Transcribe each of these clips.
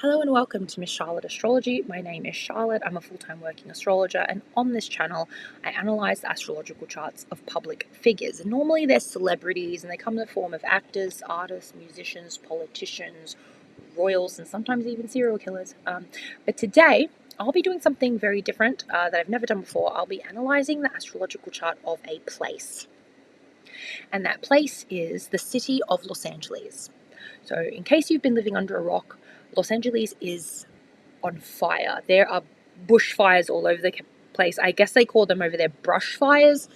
Hello and welcome to Miss Charlotte Astrology. My name is Charlotte. I'm a full-time working astrologer, and on this channel I analyze the astrological charts of public figures. And normally they're celebrities and they come in the form of actors, artists, musicians, politicians, royals, and sometimes even serial killers. But today I'll be doing something very different that I've never done before. I'll be analyzing the astrological chart of a place. And that place is the city of Los Angeles. So in case you've been living under a rock, Los Angeles is on fire. There are bushfires all over the place. I guess they call them over there brush fires.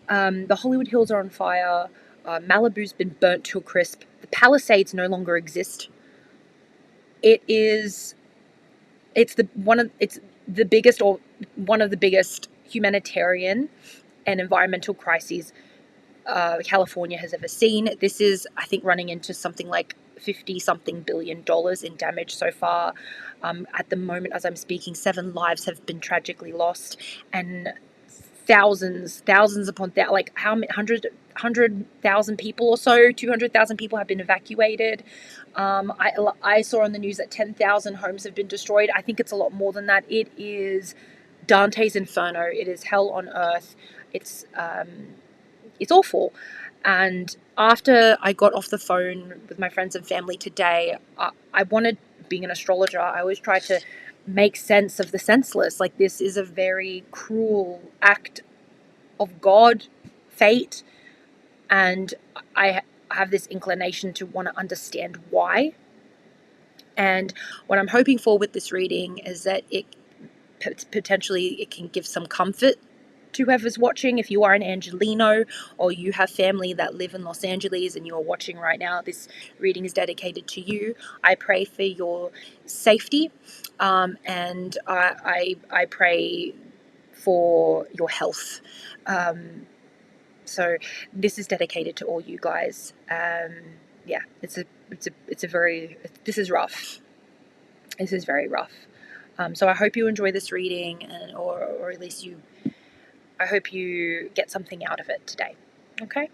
The Hollywood Hills are on fire. Malibu's been burnt to a crisp. The Palisades no longer exist. It's the biggest or one of the biggest humanitarian and environmental crises California has ever seen. This is, I think, running into something like $50-something billion in damage so far. At the moment, as I'm speaking, 7 lives have been tragically lost, and thousands upon that, like how many, 100,000 people or so, 200,000 people have been evacuated. I saw on the news that 10,000 homes have been destroyed. I think it's a lot more than that. It is Dante's Inferno. It is hell on earth. It's awful. And after I got off the phone with my friends and family today, I wanted, being an astrologer, I always try to make sense of the senseless. Like, this is a very cruel act of God, fate, and I have this inclination to want to understand why. And what I'm hoping for with this reading is that it can give some comfort to whoever's watching. If you are an Angelino or you have family that live in Los Angeles and you are watching right now, this reading is dedicated to you. I pray for your safety, and I pray for your health. So this is dedicated to all you guys. Yeah, this is rough. This is very rough. So I hope you enjoy this reading, or at least I hope you get something out of it today. Okay.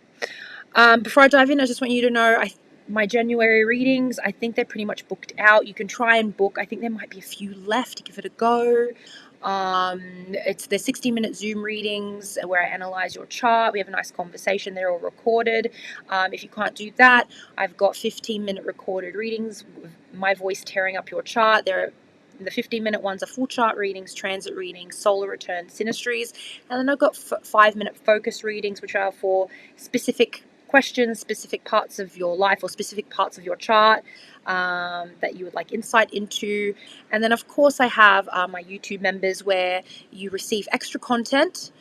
Before I dive in, I just want you to know my January readings, I think they're pretty much booked out. You can try and book. I think there might be a few left. Give it a go. They're 60-minute Zoom readings where I analyze your chart. We have a nice conversation. They're all recorded. If you can't do that, I've got 15-minute recorded readings with my voice tearing up your chart. The 15-minute ones are full chart readings, transit readings, solar return, synastries, and then I've got 5-minute focus readings, which are for specific questions, specific parts of your life or specific parts of your chart that you would like insight into. And then, of course, I have my YouTube members where you receive extra content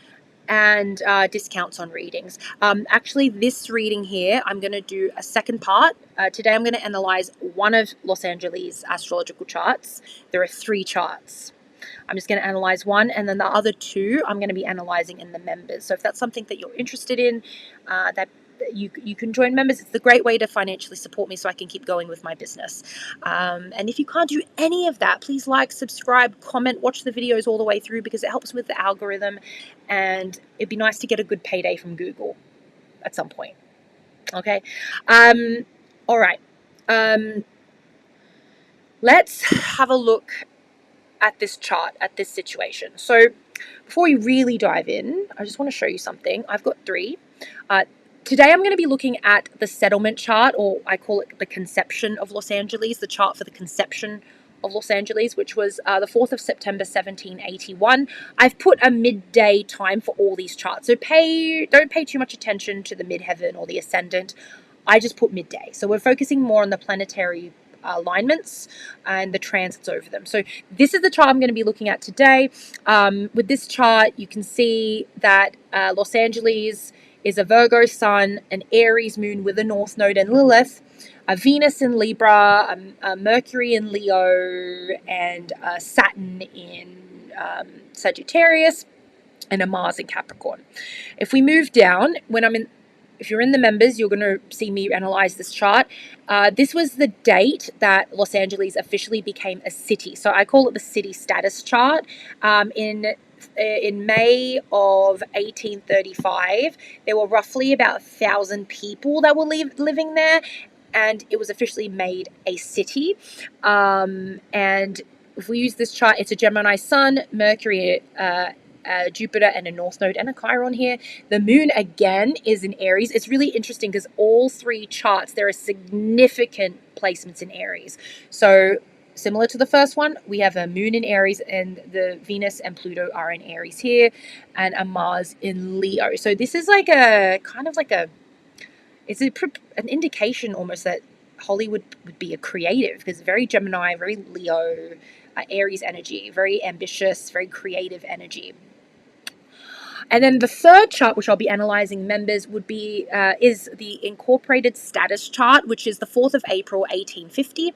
and discounts on readings. Actually, this reading here, I'm going to do a second part. Today I'm going to analyze one of Los Angeles astrological charts. There are 3 charts. I'm just going to analyze one, and then the other 2 I'm going to be analyzing in the members. So if that's something that you're interested in, that you can join members. It's a great way to financially support me so I can keep going with my business. And if you can't do any of that, please like, subscribe, comment, watch the videos all the way through, because it helps with the algorithm, and it'd be nice to get a good payday from Google at some point. Okay. All right. Let's have a look at this chart, at this situation. So before we really dive in, I just want to show you something. I've got 3. Today I'm going to be looking at the settlement chart, or I call it the conception of Los Angeles, the chart for the conception of Los Angeles, which was the 4th of September 1781. I've put a midday time for all these charts, so don't pay too much attention to the midheaven or the ascendant. I just put midday. So we're focusing more on the planetary alignments and the transits over them. So this is the chart I'm going to be looking at today. With this chart, you can see that Los Angeles is a Virgo Sun, an Aries Moon with a North Node and Lilith, a Venus in Libra, a Mercury in Leo, and a Saturn in Sagittarius, and a Mars in Capricorn. If we move down, if you're in the members, you're going to see me analyze this chart. This was the date that Los Angeles officially became a city. So I call it the city status chart. In May of 1835, there were roughly about 1,000 people that were living there. and it was officially made a city. And if we use this chart, it's a Gemini Sun, Mercury, Jupiter, and a North Node and a Chiron here. The Moon again is in Aries. It's really interesting because all three charts, there are significant placements in Aries. So similar to the first one, we have a Moon in Aries, and the Venus and Pluto are in Aries here, and a Mars in Leo. So this is like a kind of like a, it's an indication almost that Hollywood would be a creative, because very Gemini, very Leo, Aries energy, very ambitious, very creative energy. And then the third chart, which I'll be analyzing, members, would be is the Incorporated Status chart, which is the 4th of April, 1850.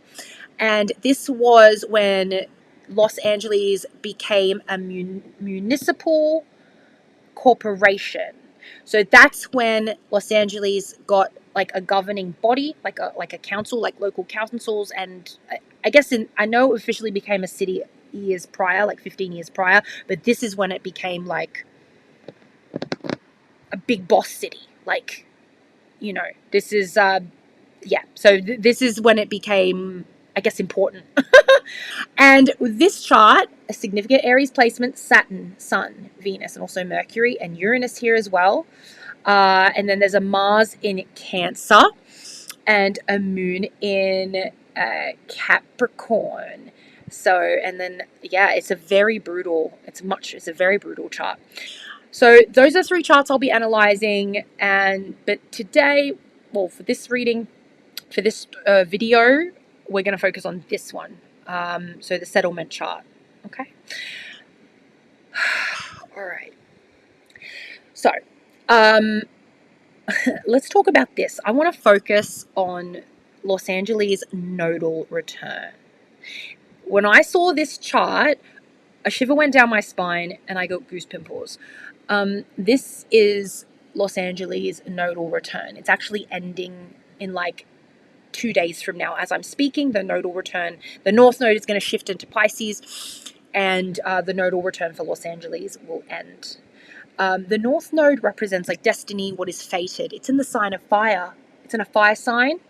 And this was when Los Angeles became a municipal corporation. So that's when Los Angeles got like a governing body, like a council, like local councils. And I guess I know it officially became a city years prior, like 15 years prior, but this is when it became like a big boss city. Like, you know, this is yeah, so this is when it became, I guess, important. And with this chart, a significant Aries placement: Saturn, Sun, Venus, and also Mercury and Uranus here as well. And then there's a Mars in Cancer and a Moon in Capricorn. So, and then, yeah, it's a very brutal chart. So those are three charts I'll be analyzing. But today, well, for this reading, for this video, we're going to focus on this one. So the settlement chart. Okay. All right. So, let's talk about this. I want to focus on Los Angeles' nodal return. When I saw this chart, a shiver went down my spine and I got goose pimples. This is Los Angeles' nodal return. It's actually ending in like 2 days from now. As I'm speaking, the nodal return, the North Node is going to shift into Pisces, and the nodal return for Los Angeles will end. The North Node represents like destiny, what is fated. It's in the sign of fire. It's in a fire sign.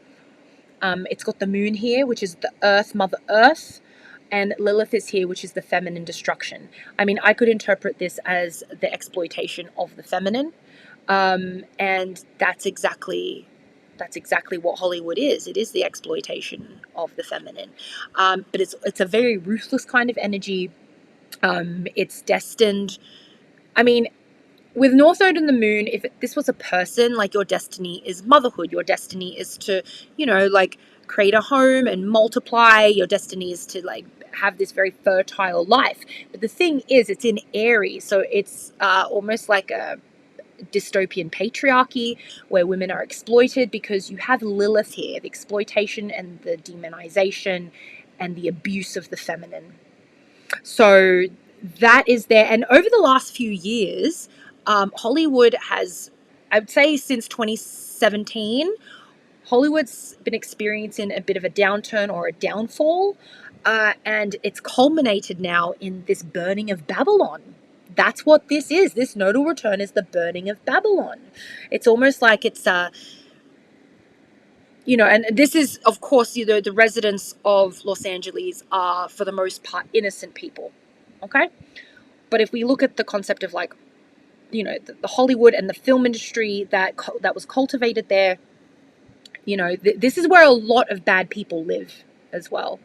It's got the Moon here, which is the Earth, Mother Earth, and Lilith is here, which is the feminine destruction. I mean, I could interpret this as the exploitation of the feminine, and that's exactly what Hollywood is. It is the exploitation of the feminine, but it's a very ruthless kind of energy. It's destined. I mean, with North Node and the Moon, if this was a person, like, your destiny is motherhood. Your destiny is to, like, create a home and multiply. Your destiny is to, like, have this very fertile life. But the thing is, it's in Aries, so it's almost like a dystopian patriarchy where women are exploited, because you have Lilith here, the exploitation and the demonization and the abuse of the feminine. So that is there. And over the last few years, Hollywood has, I would say since 2017, Hollywood's been experiencing a bit of a downturn or a downfall, and it's culminated now in this burning of Babylon. That's what this is. This nodal return is the burning of Babylon. It's almost like it's, and this is, of course, the residents of Los Angeles are, for the most part, innocent people. Okay? But if we look at the concept of, like, the Hollywood and the film industry that was cultivated there, this is where a lot of bad people live as well.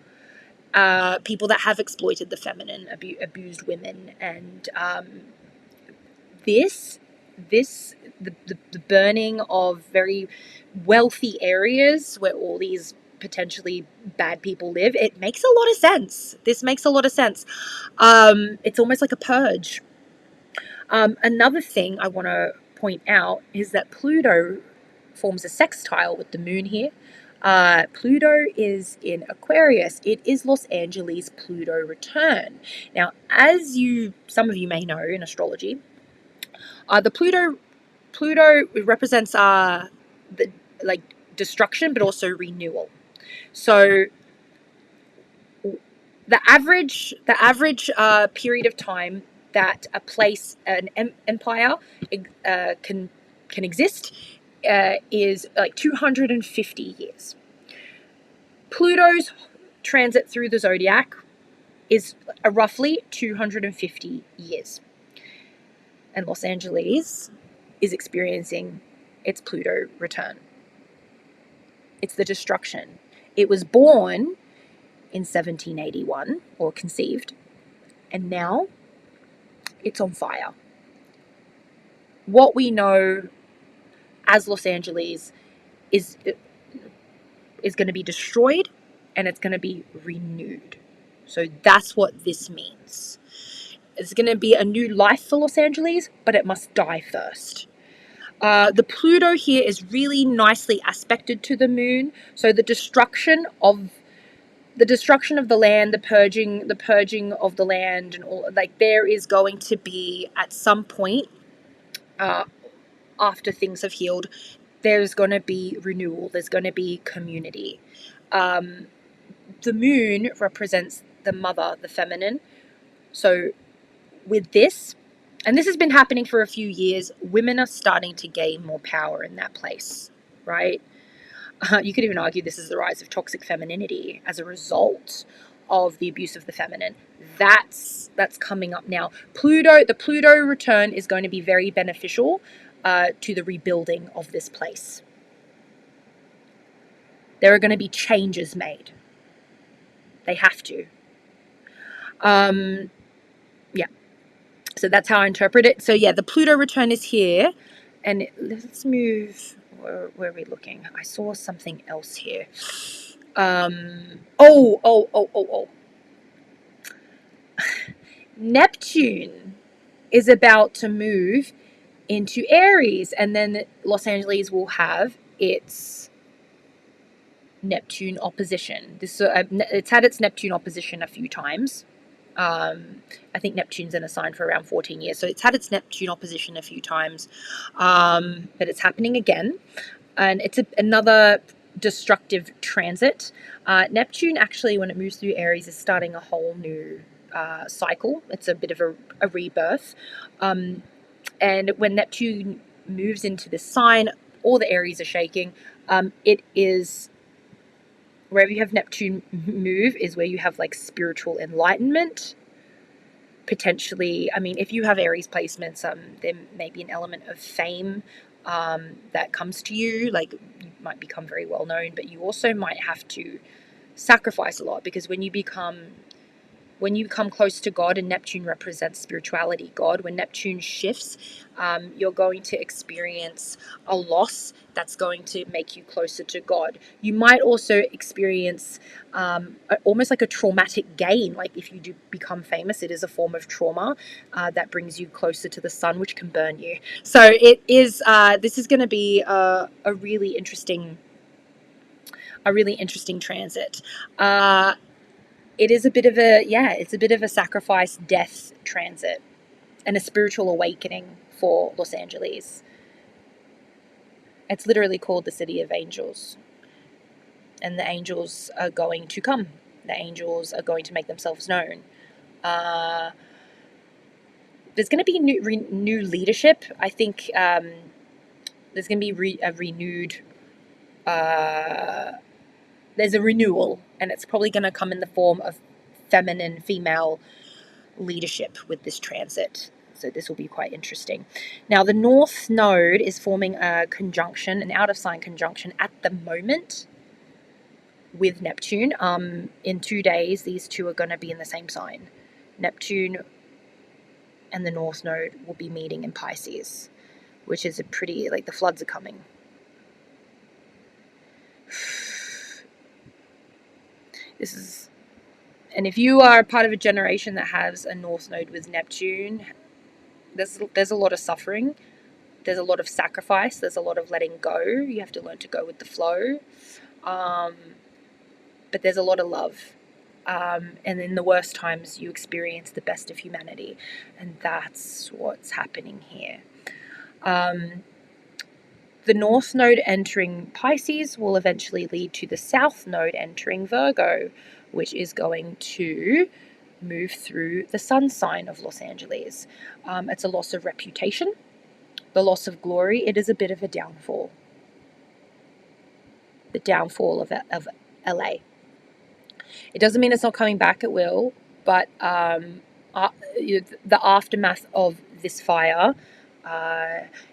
People that have exploited the feminine, abused women, and the burning of very wealthy areas where all these potentially bad people live, it makes a lot of sense. This makes a lot of sense. It's almost like a purge. Another thing I want to point out is that Pluto forms a sextile with the Moon here. Pluto is in Aquarius. It is Los Angeles' Pluto return. Now, as some of you may know in astrology, the Pluto represents the destruction, but also renewal. So the average period of time that a place, an empire, can exist is like 250 years. Pluto's transit through the zodiac is roughly 250 years. And Los Angeles is experiencing its Pluto return. It's the destruction. It was born in 1781, or conceived, and now it's on fire. What we know as Los Angeles is going to be destroyed, and it's going to be renewed. So that's what this means. It's going to be a new life for Los Angeles, but it must die first. The Pluto here is really nicely aspected to the moon. So the destruction of the land, the purging of the land, and all, like, there is going to be at some point, after things have healed, there's going to be renewal. There's going to be community. The moon represents the mother, the feminine. So with this, and this has been happening for a few years, women are starting to gain more power in that place, right? You could even argue this is the rise of toxic femininity as a result of the abuse of the feminine. That's coming up now. The Pluto return is going to be very beneficial to the rebuilding of this place. There are going to be changes made. They have to. Yeah. So that's how I interpret it. So yeah, the Pluto return is here. And let's move. Where are we looking? I saw something else here. Neptune is about to move into Aries, and then Los Angeles will have its Neptune opposition. It's had its Neptune opposition a few times. I think Neptune's in a sign for around 14 years, so it's had its Neptune opposition a few times, but it's happening again, and it's another destructive transit. Neptune, actually, when it moves through Aries, is starting a whole new cycle. It's a bit of a rebirth, and when Neptune moves into this sign, all the Aries are shaking. It is wherever you have Neptune move is where you have like spiritual enlightenment. Potentially, I mean, if you have Aries placements, there may be an element of fame that comes to you. Like, you might become very well known, but you also might have to sacrifice a lot, because when you become close to God, and Neptune represents spirituality, God, when Neptune shifts, you're going to experience a loss that's going to make you closer to God. You might also experience almost like a traumatic gain. Like, if you do become famous, it is a form of trauma that brings you closer to the sun, which can burn you. So it is. This is going to be a really interesting transit. It is a bit of a sacrifice, death transit, and a spiritual awakening for Los Angeles. It's literally called the City of Angels, and the angels are going to come. The angels are going to make themselves known. There's going to be new leadership. I think there's going to be a renewed. There's a renewal, and it's probably going to come in the form of female leadership with this transit. So this will be quite interesting. Now, the North Node is forming a conjunction, an out of sign conjunction at the moment with Neptune. In 2 days, these two are going to be in the same sign. Neptune and the North Node will be meeting in Pisces, which is a pretty, like, the floods are coming. And if you are part of a generation that has a North Node with Neptune, there's a lot of suffering. There's a lot of sacrifice. There's a lot of letting go. You have to learn to go with the flow. But there's a lot of love. And in the worst times, you experience the best of humanity. And that's what's happening here. The North Node entering Pisces will eventually lead to the South Node entering Virgo, which is going to move through the sun sign of Los Angeles. It's a loss of reputation, the loss of glory. It is a bit of a downfall. The downfall of LA. It doesn't mean it's not coming back, it will, but the aftermath of this fire,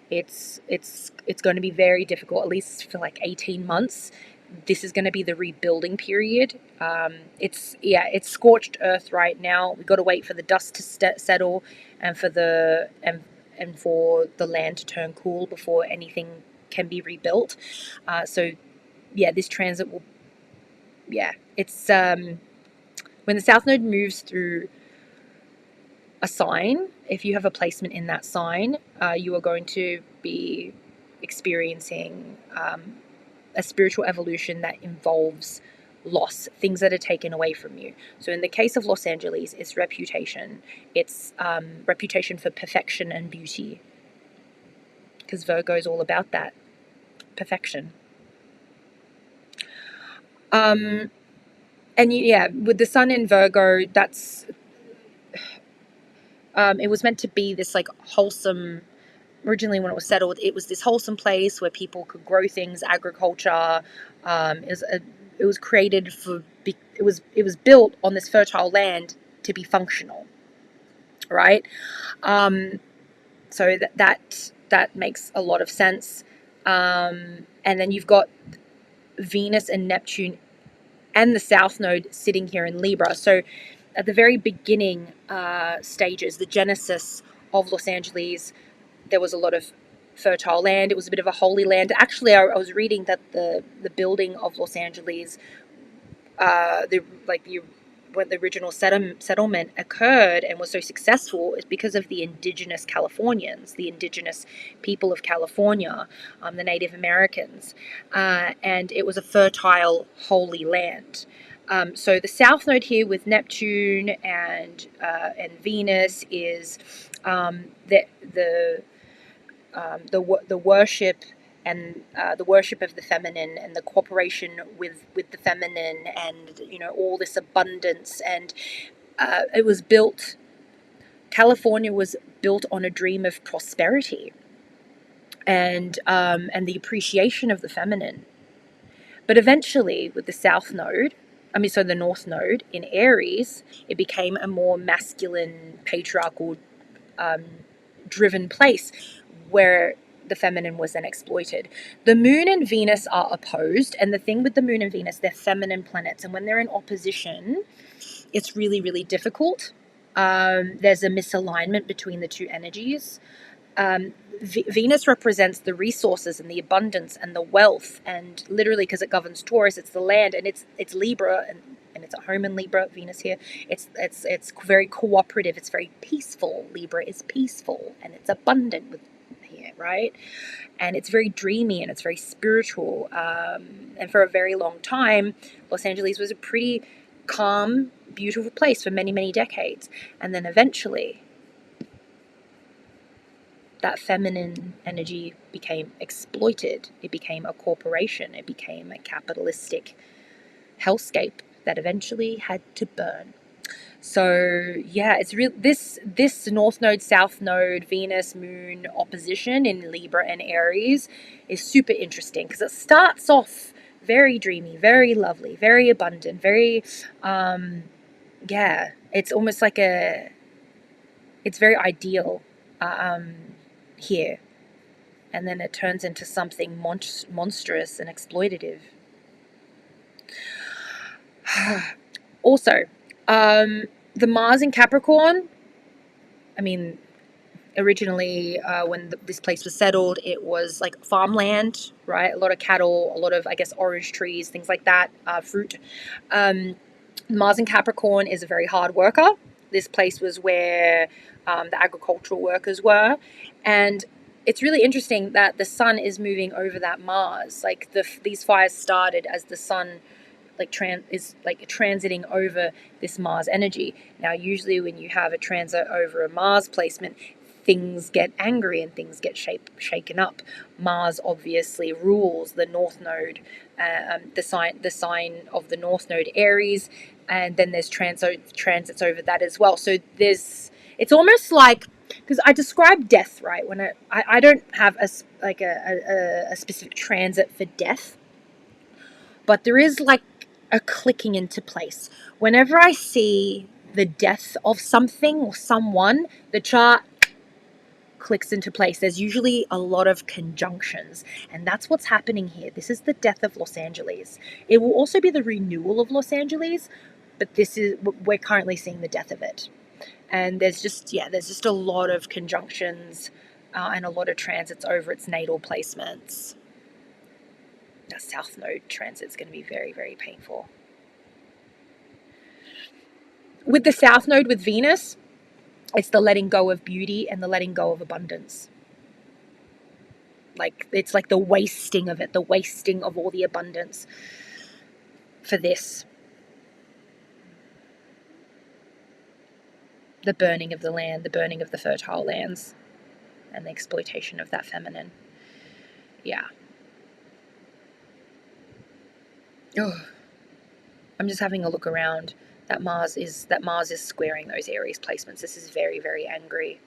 it's going to be very difficult, at least for like 18 months. This is going to be the rebuilding period. It's scorched earth right now. We've got to wait for the dust to settle and for the land to turn cool before anything can be rebuilt. So this transit will, it's when the South Node moves through a sign, if you have a placement in that sign, you are going to be experiencing a spiritual evolution that involves loss, things that are taken away from you. So in the case of Los Angeles, it's reputation. It's reputation for perfection and beauty, because Virgo is all about that perfection. And with the sun in Virgo, that's it was meant to be this like wholesome. Originally, when it was settled, it was this wholesome place where people could grow things, agriculture. It was created for. It was built on this fertile land to be functional, right? So that makes a lot of sense. And then you've got Venus and Neptune and the South Node sitting here in Libra. So at the very beginning stages, the genesis of Los Angeles, there was a lot of fertile land. It was a bit of a holy land. Actually, I was reading that the building of Los Angeles, when the original settlement occurred and was so successful, is because of the indigenous Californians, the indigenous people of California, the Native Americans, and it was a fertile, holy land. So the South Node here with Neptune and Venus is the worship and the worship of the feminine and the cooperation with the feminine, and all this abundance. And it was built. California was built on a dream of prosperity and the appreciation of the feminine. But eventually, with the South Node, the North Node in Aries, it became a more masculine, patriarchal, driven place where the feminine was then exploited. The Moon and Venus are opposed, and the thing with the Moon and Venus, they're feminine planets, and when they're in opposition, it's really, really difficult. There's a misalignment between the two energies. Venus represents the resources and the abundance and the wealth, and literally, because it governs Taurus, it's the land, and it's Libra, and it's at home in Libra, Venus here. It's very cooperative. It's very peaceful. Libra is peaceful, and it's abundant with here, right? And it's very dreamy and it's very spiritual. And for a very long time, Los Angeles was a pretty calm, beautiful place for many, many decades. And then eventually, that feminine energy became exploited. It became a corporation. It became a capitalistic hellscape that eventually had to burn. So it's real. This North Node, South Node, Venus, Moon opposition in Libra and Aries is super interesting, because it starts off very dreamy, very lovely, very abundant, very it's almost like it's very ideal here, and then it turns into something monstrous and exploitative. Also, the Mars in Capricorn, originally when this place was settled, it was like farmland, right? A lot of cattle, a lot of, I guess, orange trees, things like that, fruit. Mars in Capricorn is a very hard worker. This place was where the agricultural workers were. And it's really interesting that the sun is moving over that Mars. Like these fires started as the sun is transiting over this Mars energy. Now, usually when you have a transit over a Mars placement, things get angry and things get shaken up. Mars obviously rules the North Node, the sign of the North Node, Aries, and then there's transits over that as well. So it's almost like, because I describe death, right? When I don't have a specific transit for death, but there is like are clicking into place. Whenever I see the death of something or someone, the chart clicks into place. There's usually a lot of conjunctions, and that's what's happening here. This is the death of Los Angeles. It will also be the renewal of Los Angeles, but we're currently seeing the death of it. And there's just a lot of conjunctions and a lot of transits over its natal placements. That South Node transit's going to be very, very painful. With the South Node with Venus, it's the letting go of beauty and the letting go of abundance. Like, it's like the wasting of it, the wasting of all the abundance for this. The burning of the land, the burning of the fertile lands, and the exploitation of that feminine. Yeah. Oh, I'm just having a look around. That Mars is squaring those Aries placements. This is very, very angry.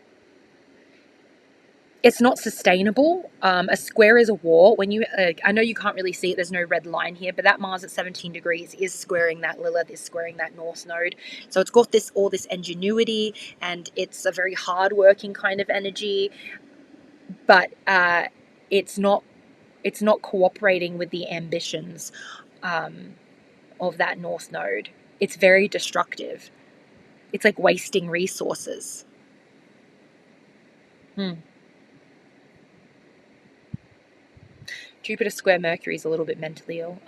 It's not sustainable. A square is a war. When you, I know you can't really see it. There's no red line here, but that Mars at 17 degrees is squaring that Lilith, is squaring that North Node. So it's got all this ingenuity, and it's a very hardworking kind of energy, but it's not cooperating with the ambitions of that North Node. It's very destructive. It's like wasting resources. Jupiter square Mercury is a little bit mentally ill.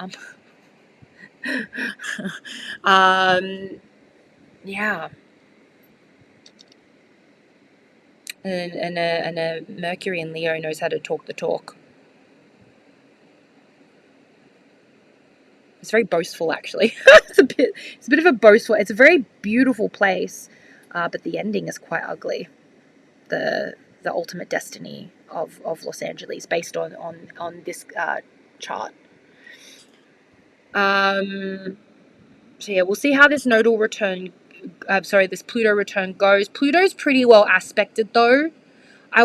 Yeah. And a Mercury in Leo knows how to talk the talk. It's very boastful, actually. It's a bit of a boastful. It's a very beautiful place, but the ending is quite ugly. The ultimate destiny of Los Angeles, based on this chart. So yeah, we'll see how this nodal return. This Pluto return goes. Pluto's pretty well aspected, though. I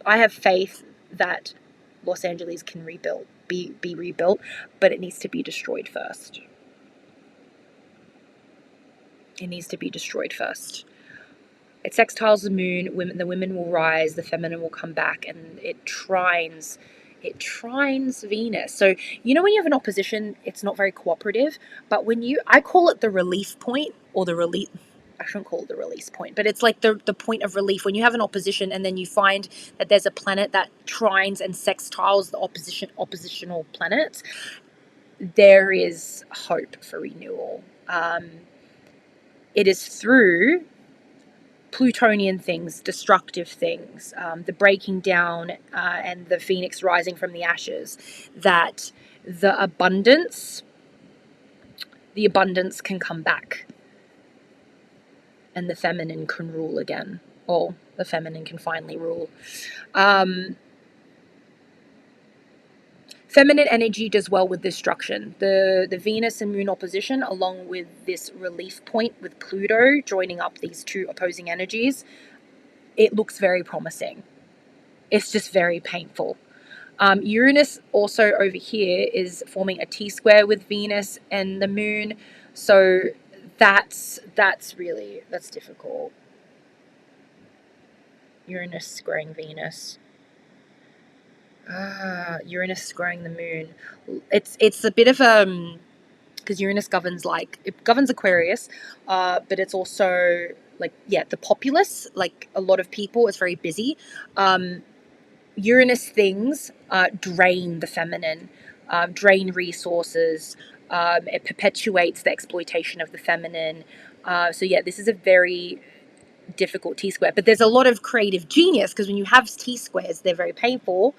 have faith that Los Angeles can be rebuilt, but it needs to be destroyed first. It needs to be destroyed first. It sextiles the moon. The women will rise. The feminine will come back, and it trines Venus. So when you have an opposition, it's not very cooperative. But I call it the relief point, or the relief. I shouldn't call it the release point, but it's like the point of relief when you have an opposition, and then you find that there's a planet that trines and sextiles the oppositional planets. There is hope for renewal. It is through Plutonian things, destructive things, the breaking down and the phoenix rising from the ashes, that the abundance can come back, and the feminine can rule again, or the feminine can finally rule. Feminine energy does well with destruction. The Venus and Moon opposition, along with this relief point with Pluto joining up these two opposing energies, it looks very promising. It's just very painful. Uranus also over here is forming a T-square with Venus and the Moon, so that's difficult. Uranus squaring Venus. Uranus squaring the Moon. It's a bit of because Uranus governs Aquarius, but it's also the populace, like a lot of people. It's very busy. Uranus things drain the feminine, drain resources. It perpetuates the exploitation of the feminine. This is a very difficult T-square, but there's a lot of creative genius, because when you have T-squares, they're very painful,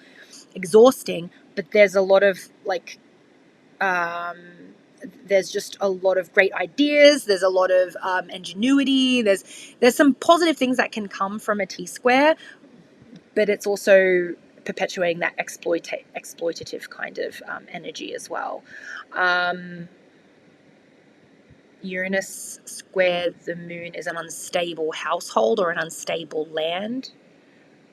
exhausting, but there's a lot of there's just a lot of great ideas. There's a lot of ingenuity. There's some positive things that can come from a T-square, but it's also perpetuating that exploitative kind of energy as well. Uranus square the Moon is an unstable household or an unstable land.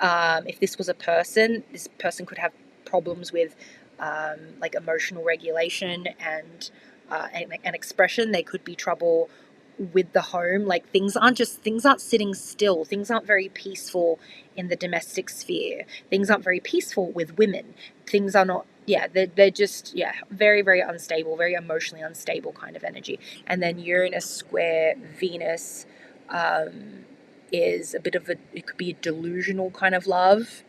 If this was a person, this person could have problems with like emotional regulation and expression. There could be trouble with the home. Like things aren't sitting still. Things aren't very peaceful in the domestic sphere. Things aren't very peaceful with women. Things are not, yeah, they're just, yeah, very, very unstable, very emotionally unstable kind of energy. And then Uranus square Venus is a bit of it could be a delusional kind of love.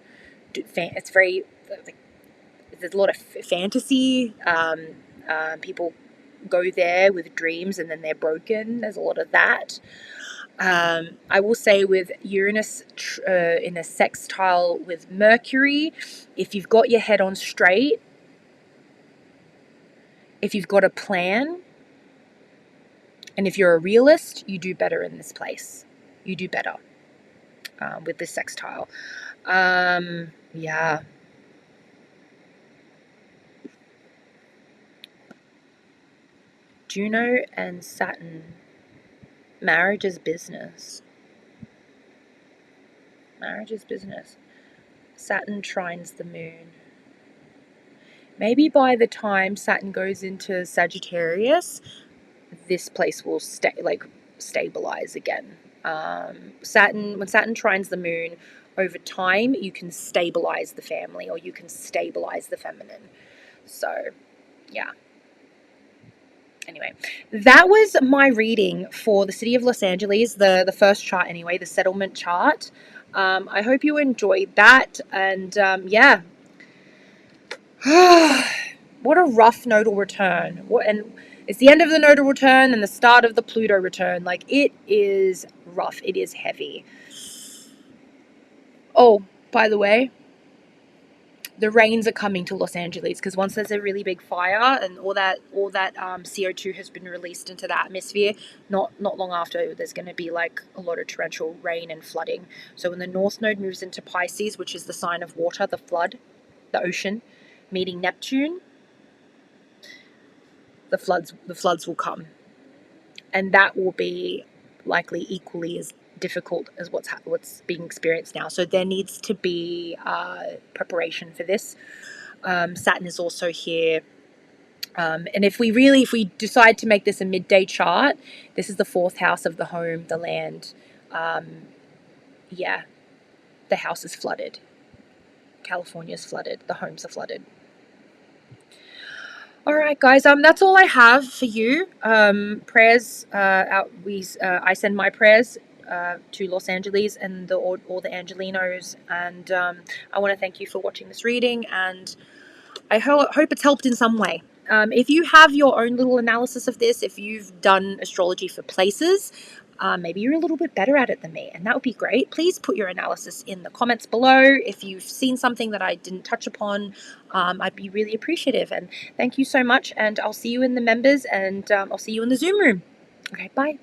It's very, like, there's a lot of fantasy. People go there with dreams and then they're broken. There's a lot of that. I will say with Uranus in a sextile with Mercury, if you've got your head on straight, if you've got a plan, and if you're a realist, you do better in this place. You do better with this sextile. Yeah. Juno and Saturn. Marriage is business. Marriage is business. Saturn trines the moon. Maybe by the time Saturn goes into Sagittarius, this place will stabilize again. When Saturn trines the moon, over time you can stabilize the family, or you can stabilize the feminine. So, yeah. Anyway, that was my reading for the city of Los Angeles, the first chart anyway, the settlement chart. I hope you enjoyed that, and yeah. What a rough nodal return. And it's the end of the nodal return and the start of the Pluto return. Like, it is rough. It is heavy. Oh, by the way, the rains are coming to Los Angeles, because once there's a really big fire and all that CO2 has been released into the atmosphere, not long after, there's going to be like a lot of torrential rain and flooding. So when the North Node moves into Pisces, which is the sign of water, the flood, the ocean, meeting Neptune, the floods will come, and that will be likely equally as difficult as what's being experienced now. So there needs to be preparation for this. Saturn is also here, and if we decide to make this a midday chart, this is the fourth house of the home, the land. Yeah, the house is flooded. California's flooded. The homes are flooded. All right, guys. That's all I have for you. Prayers. I send my prayers to Los Angeles and all the Angelinos, and I want to thank you for watching this reading, and I hope it's helped in some way. If you have your own little analysis of this, if you've done astrology for places, maybe you're a little bit better at it than me, and that would be great. Please put your analysis in the comments below. If you've seen something that I didn't touch upon, I'd be really appreciative. And thank you so much, and I'll see you in the members, and I'll see you in the Zoom room. Okay, bye.